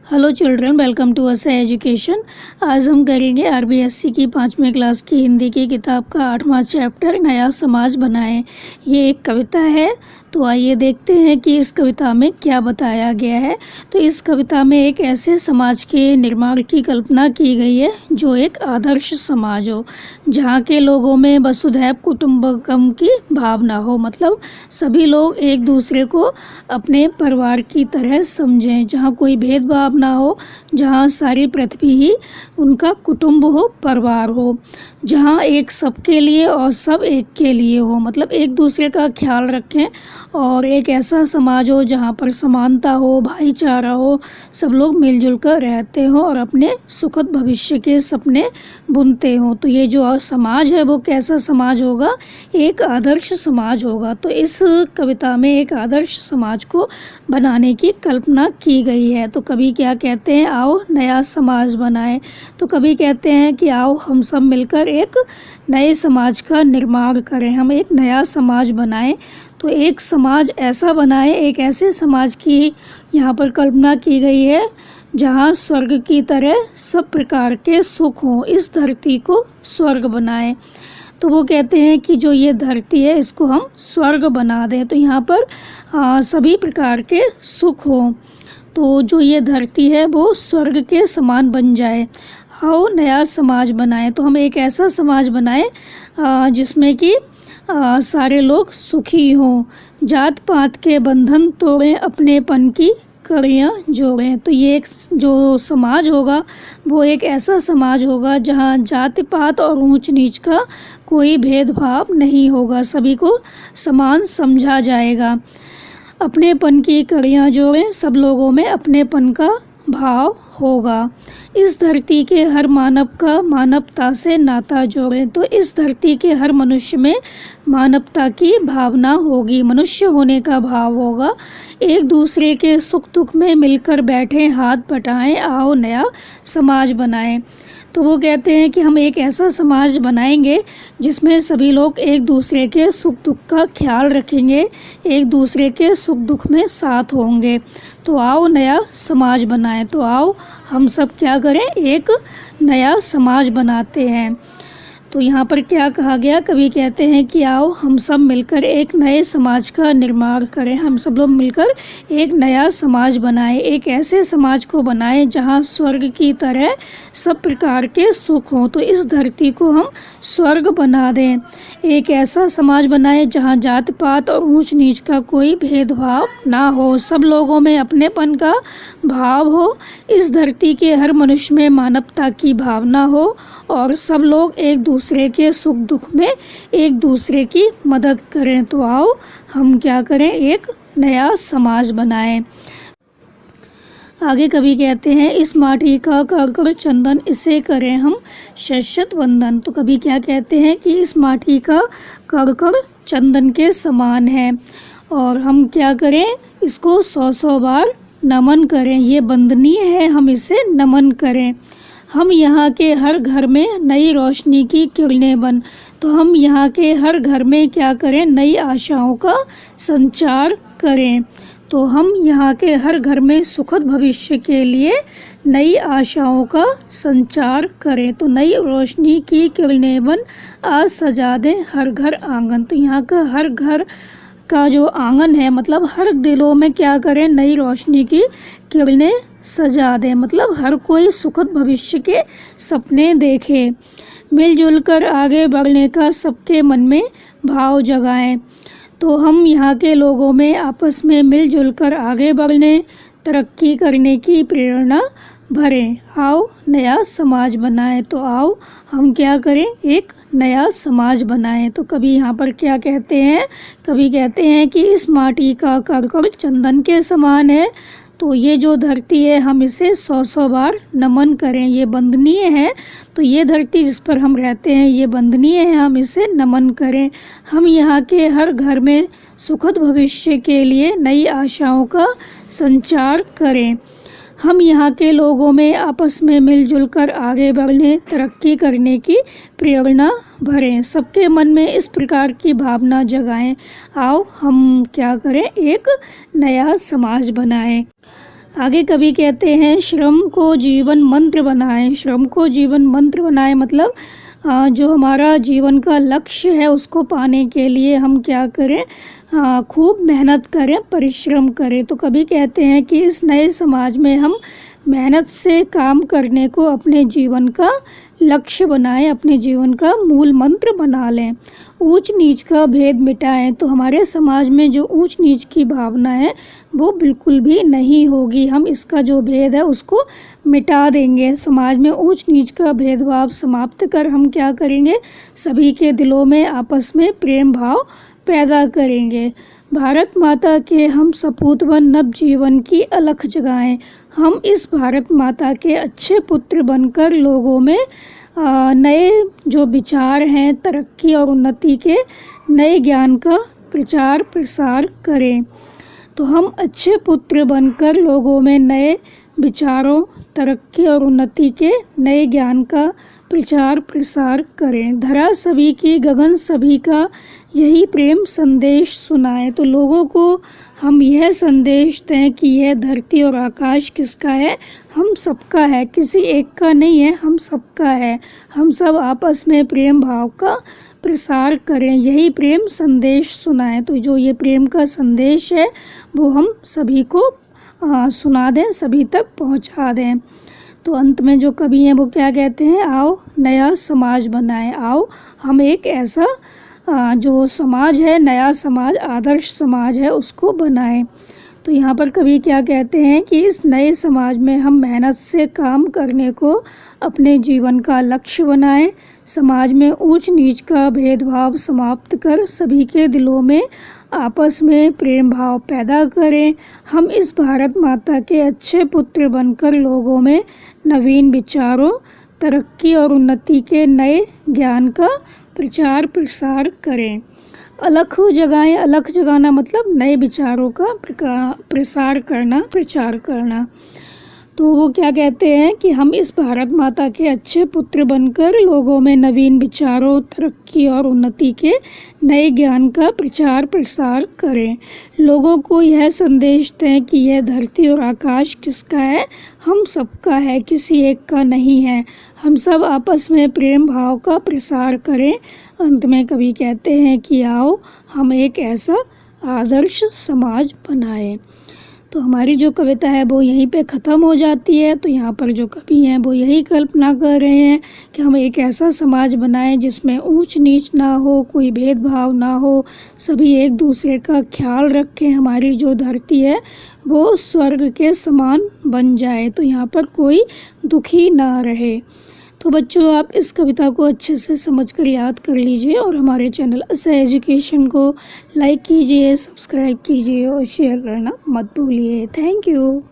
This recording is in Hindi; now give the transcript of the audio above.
Hello children, welcome to us education. आज हम करेंगे आरबीएससी की 5वीं क्लास की हिंदी की किताब का 8वां चैप्टर नया समाज बनाएं। ये एक कविता है, तो आइए देखते हैं कि इस कविता में क्या बताया गया है। तो इस कविता में एक ऐसे समाज के निर्माण की कल्पना की गई है जो एक आदर्श समाज हो, जहाँ के लोगों में वसुधैव कुटुंबकम की भावना हो, मतलब सभी लोग एक दूसरे को अपने परिवार की तरह समझें, जहाँ कोई भेदभाव ना हो, जहाँ सारी पृथ्वी ही उनका कुटुंब हो, परिवार हो, जहाँ एक सबके लिए और सब एक के लिए हो, मतलब एक दूसरे का ख्याल रखें। और एक ऐसा समाज हो जहाँ पर समानता हो, भाईचारा हो, सब लोग मिलजुल कर रहते हो और अपने सुखद भविष्य के सपने बुनते हो। तो ये जो समाज है वो कैसा समाज होगा? एक आदर्श समाज होगा। तो इस कविता में एक आदर्श समाज को बनाने की कल्पना की गई है। तो कवि क्या कहते हैं? आओ नया समाज बनाएं। तो कवि कहते हैं कि आओ हम सब मिलकर एक नए समाज का निर्माण करें, हम एक नया समाज बनाएं। तो एक समाज ऐसा बनाएं, एक ऐसे समाज की यहाँ पर कल्पना की गई है जहाँ स्वर्ग की तरह सब प्रकार के सुख हों, इस धरती को स्वर्ग बनाएं। तो वो कहते हैं कि जो ये धरती है इसको हम स्वर्ग बना दें, तो यहाँ पर सभी प्रकार के सुख हों, तो जो ये धरती है वो स्वर्ग के समान बन जाए। आओ नया समाज बनाएं। तो हम एक ऐसा समाज बनाएं जिसमें कि सारे लोग सुखी हों, जात पात के बंधन तोड़ें, अपनेपन की कड़ियाँ जोड़ें। तो ये एक जो समाज होगा वो एक ऐसा समाज होगा जहाँ जाति पात और ऊंच नीच का कोई भेदभाव नहीं होगा, सभी को समान समझा जाएगा। अपनेपन की कड़ियाँ जोड़ें, सब लोगों में अपनेपन का भाव होगा। इस धरती के हर मानव का मानवता से नाता जोड़ें। तो इस धरती के हर मनुष्य में मानवता की भावना होगी, मनुष्य होने का भाव होगा। एक दूसरे के सुख दुख में मिलकर बैठें, हाथ बटाएं, आओ नया समाज बनाएं। तो वो कहते हैं कि हम एक ऐसा समाज बनाएंगे जिसमें सभी लोग एक दूसरे के सुख दुख का ख्याल रखेंगे, एक दूसरे के सुख दुख में साथ होंगे। तो आओ नया समाज बनाएं। तो आओ हम सब क्या करें? एक नया समाज बनाते हैं। तो यहाँ पर क्या कहा गया? कवि कहते हैं कि आओ हम सब मिलकर एक नए समाज का निर्माण करें, हम सब लोग मिलकर एक नया समाज बनाएं, एक ऐसे समाज को बनाएं जहाँ स्वर्ग की तरह सब प्रकार के सुख हों। तो इस धरती को हम स्वर्ग बना दें। एक ऐसा समाज बनाएं जहाँ जात पात और ऊंच नीच का कोई भेदभाव ना हो, सब लोगों में अपनेपन का भाव हो, इस धरती के हर मनुष्य में मानवता की भावना हो और सब लोग एक दूसरे के सुख दुख में एक दूसरे की मदद करें। तो आओ हम क्या करें? एक नया समाज बनाएं। आगे कवि कहते हैं इस माटी का कर चंदन, इसे करें हम शश्वत वंदन। तो कवि क्या कहते हैं कि इस माटी का कर चंदन के समान है और हम क्या करें? इसको 100 बार नमन करें, ये वंदनीय है, हम इसे नमन करें। हम यहाँ के हर घर में नई रोशनी की किरणें बन। तो हम यहाँ के हर घर में क्या करें? नई आशाओं का संचार करें। तो हम यहाँ के हर घर में सुखद भविष्य के लिए नई आशाओं का संचार करें। तो नई रोशनी की किरणें बन, आज सजा दें हर घर आंगन। तो यहाँ का हर घर का जो आंगन है, मतलब हर दिलों में क्या करें? नई रोशनी की किरणें सजा दें, मतलब हर कोई सुखद भविष्य के सपने देखे। मिलजुल कर आगे बढ़ने का सबके मन में भाव जगाएं। तो हम यहाँ के लोगों में आपस में मिलजुल कर आगे बढ़ने, तरक्की करने की प्रेरणा भरें। आओ नया समाज बनाएं। तो आओ हम क्या करें? एक नया समाज बनाएं। तो कवि यहाँ पर क्या कहते हैं? कवि कहते हैं कि इस माटी का कर चंदन के समान है। तो ये जो धरती है हम इसे 100 बार नमन करें, ये वंदनीय है। तो ये धरती जिस पर हम रहते हैं ये वंदनीय है, हम इसे नमन करें। हम यहाँ के हर घर में सुखद भविष्य के लिए नई आशाओं का संचार करें। हम यहाँ के लोगों में आपस में मिलजुल कर आगे बढ़ने, तरक्की करने की प्रेरणा भरें, सबके मन में इस प्रकार की भावना जगाएं। आओ हम क्या करें? एक नया समाज बनाएं। आगे कवि कहते हैं श्रम को जीवन मंत्र बनाएं। श्रम को जीवन मंत्र बनाएं मतलब जो हमारा जीवन का लक्ष्य है उसको पाने के लिए हम क्या करें, खूब मेहनत करें, परिश्रम करें। तो कवि कहते हैं कि इस नए समाज में हम मेहनत से काम करने को अपने जीवन का लक्ष्य बनाएं, अपने जीवन का मूल मंत्र बना लें। ऊंच नीच का भेद मिटाएं। तो हमारे समाज में जो ऊंच नीच की भावना है वो बिल्कुल भी नहीं होगी। हम इसका जो भेद है उसको मिटा देंगे। समाज में ऊंच नीच का भेदभाव समाप्त कर हम क्या करेंगे, सभी के दिलों में आपस में प्रेम भाव पैदा करेंगे। भारत माता के हम सपूत व नव जीवन की अलख जगाएं। हम इस भारत माता के अच्छे पुत्र बनकर लोगों में नए जो विचार हैं, तरक्की और उन्नति के नए ज्ञान का प्रचार प्रसार करें। तो हम अच्छे पुत्र बनकर लोगों में नए विचारों, तरक्की और उन्नति के नए ज्ञान का प्रचार प्रसार करें। धरा सभी की, गगन सभी का, यही प्रेम संदेश सुनाएं। तो लोगों को हम यह संदेश दें कि यह धरती और आकाश किसका है, हम सबका है, किसी एक का नहीं है, हम सबका है। हम सब आपस में प्रेम भाव का प्रसार करें, यही प्रेम संदेश सुनाएं। तो जो ये प्रेम का संदेश है वो हम सभी को सुना दें, सभी तक पहुंचा दें। तो अंत में जो कवि हैं वो क्या कहते हैं, आओ नया समाज बनाएं। आओ हम एक ऐसा जो समाज है, नया समाज, आदर्श समाज है, उसको बनाएं। तो यहाँ पर कवि क्या कहते हैं कि इस नए समाज में हम मेहनत से काम करने को अपने जीवन का लक्ष्य बनाएं। समाज में ऊंच नीच का भेदभाव समाप्त कर सभी के दिलों में आपस में प्रेम भाव पैदा करें। हम इस भारत माता के अच्छे पुत्र बनकर लोगों में नवीन विचारों, तरक्की और उन्नति के नए ज्ञान का प्रचार प्रसार करें। अलख जगाएं। अलख जगाना मतलब नए विचारों का प्रसार करना, प्रचार करना। तो वो क्या कहते हैं कि हम इस भारत माता के अच्छे पुत्र बनकर लोगों में नवीन विचारों, तरक्की और उन्नति के नए ज्ञान का प्रचार प्रसार करें। लोगों को यह संदेश दें कि यह धरती और आकाश किसका है, हम सबका है, किसी एक का नहीं है। हम सब आपस में प्रेम भाव का प्रसार करें। अंत में कवि कहते हैं कि आओ हम एक ऐसा आदर्श समाज बनाएं। तो हमारी जो कविता है वो यहीं पे ख़त्म हो जाती है। तो यहाँ पर जो कवि हैं वो यही कल्पना कर रहे हैं कि हम एक ऐसा समाज बनाएं जिसमें ऊंच नीच ना हो, कोई भेदभाव ना हो, सभी एक दूसरे का ख्याल रखें। हमारी जो धरती है वो स्वर्ग के समान बन जाए, तो यहाँ पर कोई दुखी ना रहे। तो बच्चों आप इस कविता को अच्छे से समझकर याद कर लीजिए और हमारे चैनल असा एजुकेशन को लाइक कीजिए, सब्सक्राइब कीजिए और शेयर करना मत भूलिए। Thank you.